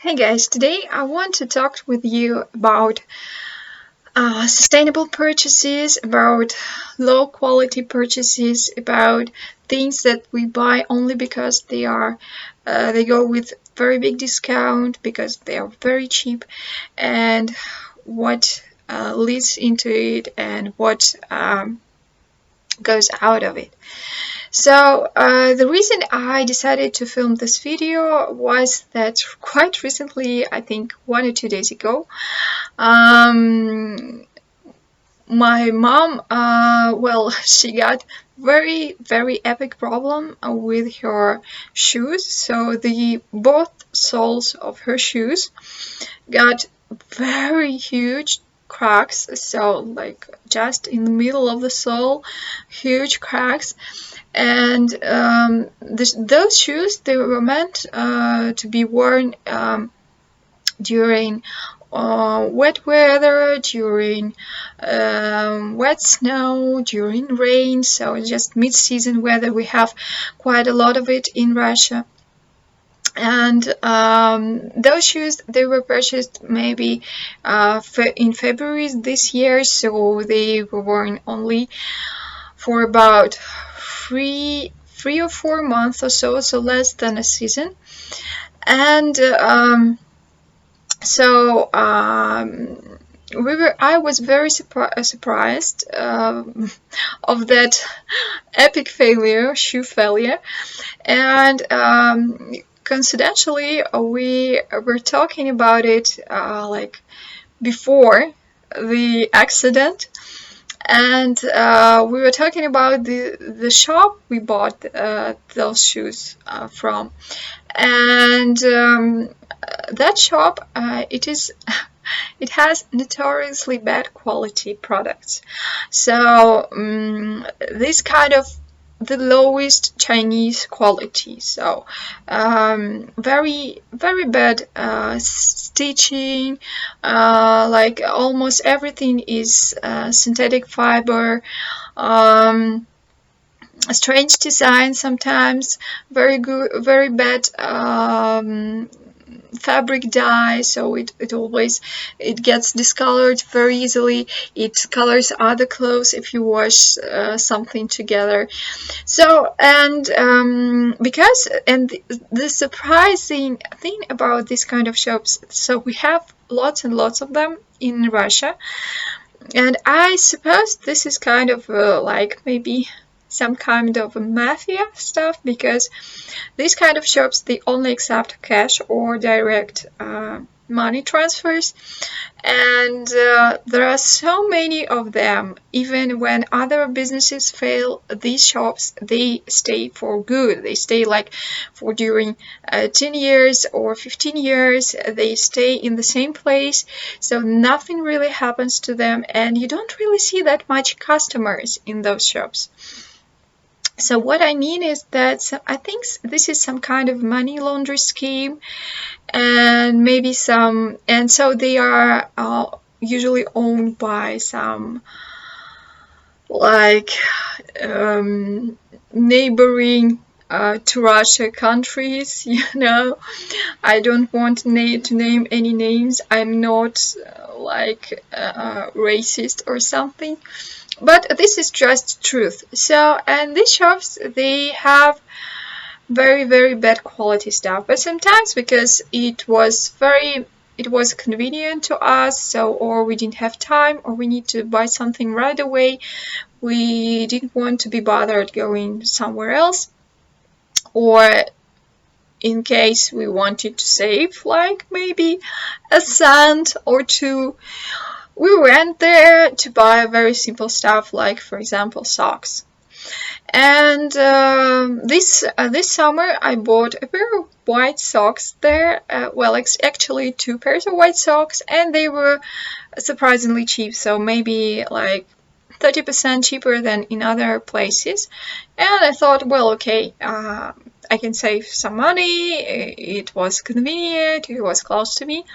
Hey guys, today I want to talk with you about sustainable purchases, about low quality purchases, about things that we buy only because they go with very big discount because they are very cheap, and what leads into it and what goes out of it. So the reason I decided to film this video was that quite recently, I think 1 or 2 days ago, um, my mom, she got very epic problem with her shoes. So the both soles of her shoes got very huge cracks. So like just in the middle of the sole, huge cracks. And those shoes, they were meant to be worn during wet weather, during wet snow, during rain. So just mid-season weather, we have quite a lot of it in Russia. And those shoes, they were purchased maybe in February this year, so they were worn only for about three or 4 months or so less than a season. And I was very surprised of that epic shoe failure. And coincidentally, we were talking about it like before the accident. And we were talking about the shop we bought those shoes from. And that shop, it has notoriously bad quality products. So this kind of the lowest Chinese quality. So very bad stitching. Like almost everything is synthetic fiber. A strange design sometimes. Very bad fabric dye, so it always gets discolored very easily. It colors other clothes if you wash something together. So the surprising thing about this kind of shops, so we have lots and lots of them in Russia, and I suppose this is kind of like maybe some kind of mafia stuff, because these kind of shops, they only accept cash or direct money transfers. And there are so many of them. Even when other businesses fail, these shops, they stay for good. They stay like for during 10 years or 15 years. They stay in the same place, so nothing really happens to them, and you don't really see that much customers in those shops. So what I mean is that I think this is some kind of money laundering scheme, and maybe and so they are usually owned by some like neighboring to Russia countries. I don't want to name any names. I'm not racist or something. But this is just truth. So, and these shops, they have very bad quality stuff. But sometimes, because it was convenient to us, so, or we didn't have time, or we need to buy something right away, we didn't want to be bothered going somewhere else, or in case we wanted to save like maybe a cent or two, we went there to buy very simple stuff, like for example socks. And this summer I bought a pair of white socks there. Actually 2 pairs of white socks, and they were surprisingly cheap. So maybe like 30% cheaper than in other places. And I thought, well, okay, I can save some money. It was convenient. It was close to me.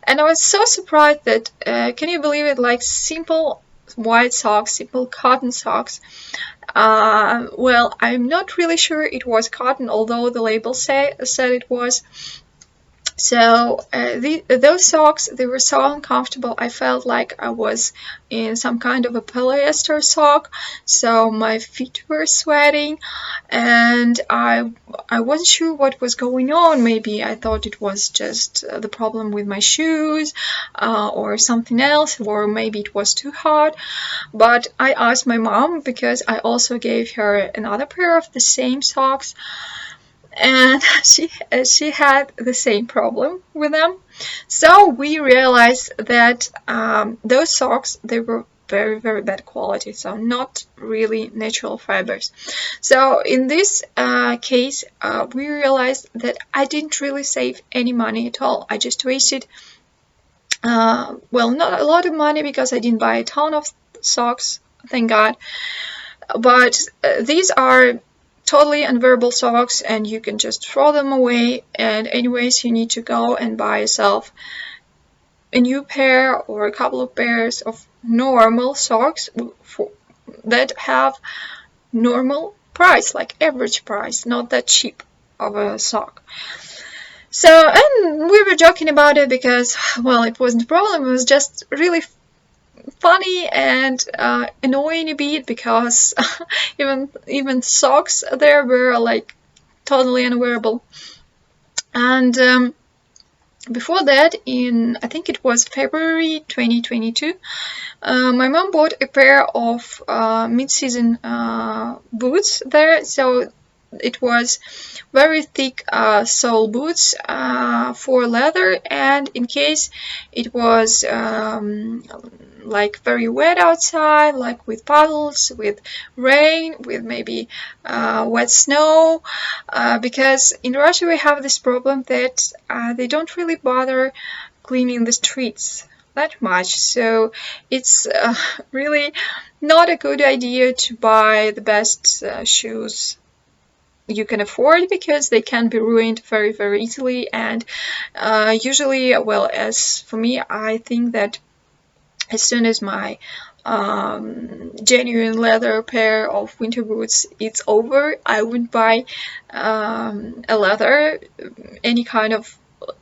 And I was so surprised that, can you believe it, like simple white socks, simple cotton socks. I'm not really sure it was cotton, although the label said it was. So those socks, they were so uncomfortable. I felt like I was in some kind of a polyester sock. So my feet were sweating, and I wasn't sure what was going on. Maybe I thought it was just the problem with my shoes, or something else, or maybe it was too hot. But I asked my mom, because I also gave her another pair of the same socks, and she had the same problem with them. So we realized that those socks, they were very, very bad quality, so not really natural fibers. So in this case, we realized that I didn't really save any money at all. I just wasted, well, not a lot of money, because I didn't buy a ton of socks, thank God. But these are totally unwearable socks, and you can just throw them away. And anyways, you need to go and buy yourself a new pair or a couple of pairs of normal socks that have normal price, like average price, not that cheap of a sock. So, and we were joking about it because, well, it wasn't a problem. It was just really funny and annoying a bit, because even socks there were like totally unwearable. And before that, in I think it was February 2022, my mom bought a pair of mid-season boots there. So it was very thick sole boots for leather, and in case it was like very wet outside, like with puddles, with rain, with maybe wet snow, because in Russia we have this problem that they don't really bother cleaning the streets that much. So it's really not a good idea to buy the best shoes you can afford, because they can be ruined very, very easily. And usually, well, as for me, I think that as soon as my genuine leather pair of winter boots it's over, I would buy a leather, any kind of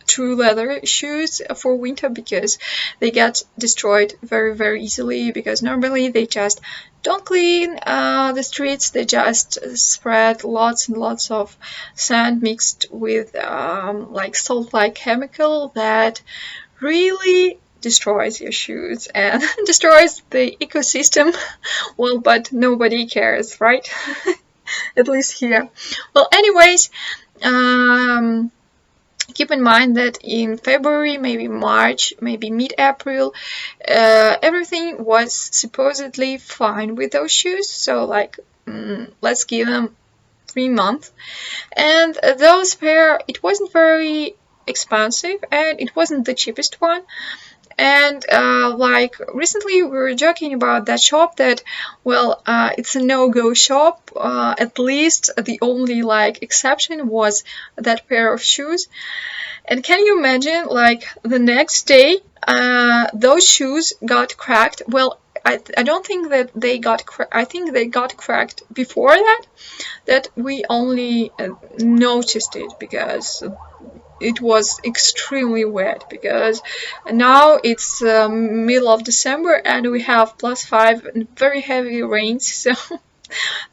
true leather shoes for winter, because they get destroyed very, very easily, because normally they just don't clean the streets. They just spread lots and lots of sand mixed with like salt-like chemical that really destroys your shoes and destroys the ecosystem. Well, but nobody cares, right? At least here. Well, anyways, keep in mind that in February, maybe March, maybe mid-April, everything was supposedly fine with those shoes. So like, let's give them 3 months. And those pair, it wasn't very expensive, and it wasn't the cheapest one. And like recently we were joking about that shop that, well, it's a no-go shop. At least the only like exception was that pair of shoes. And can you imagine, like the next day, those shoes got cracked? Well, I don't think that they got I think they got cracked before that we only noticed it because it was extremely wet, because now it's middle of December and we have +5 and very heavy rains, so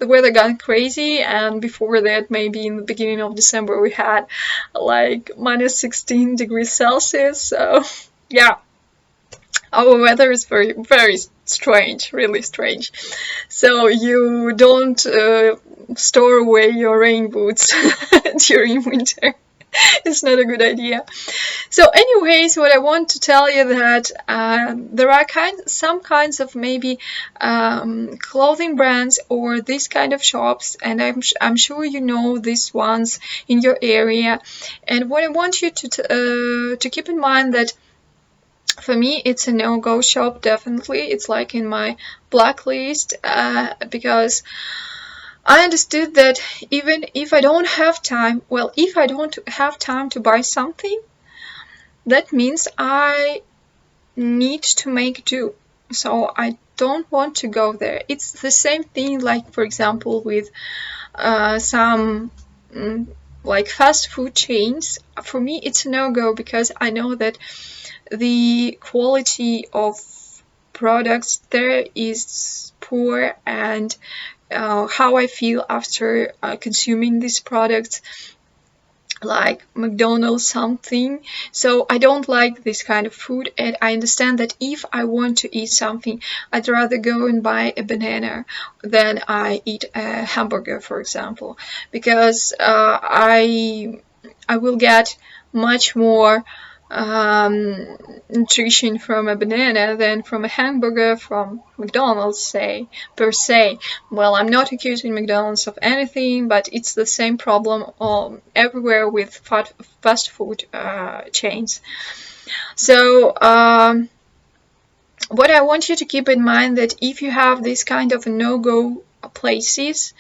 the weather got crazy. And before that, maybe in the beginning of December, we had like -16 degrees Celsius. So yeah, our weather is very, very strange, really strange. So you don't store away your rain boots during winter. It's not a good idea. So anyways, what I want to tell you that there are some kinds of maybe clothing brands or this kind of shops, and I'm sure you know these ones in your area. And what I want you to keep in mind that for me it's a no-go shop, definitely. It's like in my blacklist, because I understood that even if I don't have time, well, if I don't have time to buy something, that means I need to make do. So I don't want to go there. It's the same thing, like, for example, with some like fast food chains, for me it's a no-go, because I know that the quality of products there is poor, and how I feel after consuming these products, like McDonald's something. So I don't like this kind of food, and I understand that if I want to eat something, I'd rather go and buy a banana than I eat a hamburger, for example, because I will get much more nutrition from a banana than from a hamburger from McDonald's, say, per se. Well, I'm not accusing McDonald's of anything, but it's the same problem everywhere with fast food chains. So, what I want you to keep in mind, that if you have this kind of no-go places,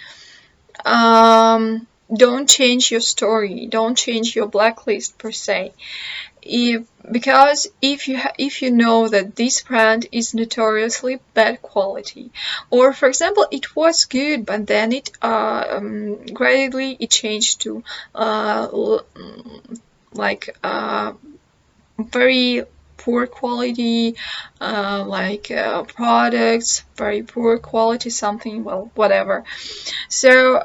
don't change your story, don't change your blacklist per se. Because if you know that this brand is notoriously bad quality, or for example it was good but then it gradually it changed to like very poor quality, products, very poor quality something, well, whatever. So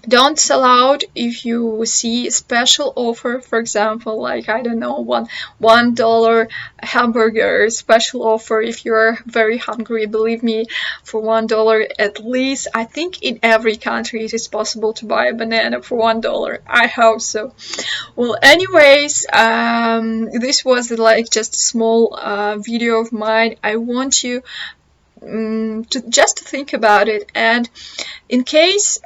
don't sell out if you see a special offer, for example, like, I don't know, $1 hamburger special offer. If you're very hungry, believe me, for $1 at least, I think in every country it is possible to buy a banana for $1. I hope so. Well, anyways, this was like just a small video of mine. I want you to just think about it, and in case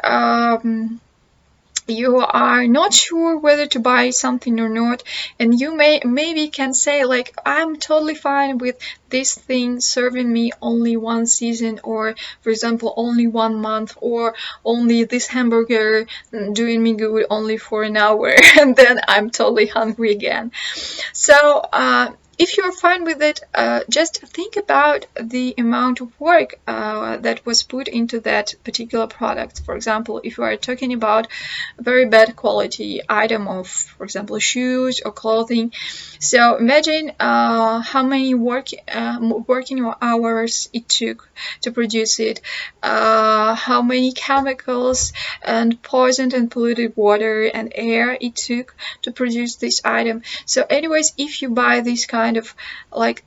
you are not sure whether to buy something or not, and you maybe can say like, I'm totally fine with this thing serving me only one season, or for example only 1 month, or only this hamburger doing me good only for an hour and then I'm totally hungry again. So if you're fine with it, just think about the amount of work that was put into that particular product. For example, if you are talking about a very bad quality item of, for example, shoes or clothing, so imagine how many working hours it took to produce it, how many chemicals and poisoned and polluted water and air it took to produce this item. So anyways, if you buy this kind of like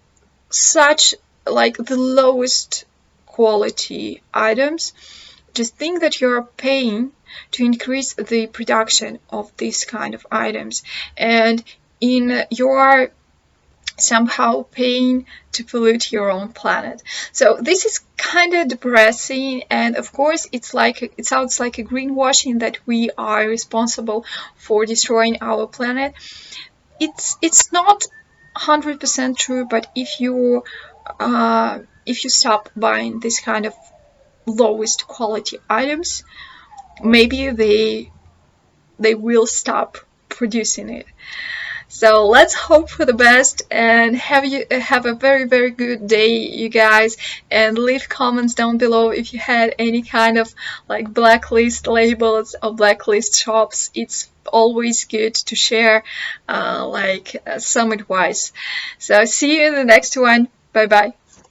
the lowest quality items, just think that you're paying to increase the production of these kind of items, and you're somehow paying to pollute your own planet. So this is kind of depressing, and of course it sounds like a greenwashing that we are responsible for destroying our planet. It's not 100% true, but if you stop buying this kind of lowest quality items, maybe they will stop producing it. So let's hope for the best, and have a very, very good day, you guys, and leave comments down below if you had any kind of like blacklist labels or blacklist shops. It's always good to share some advice. So see you in the next one. Bye bye.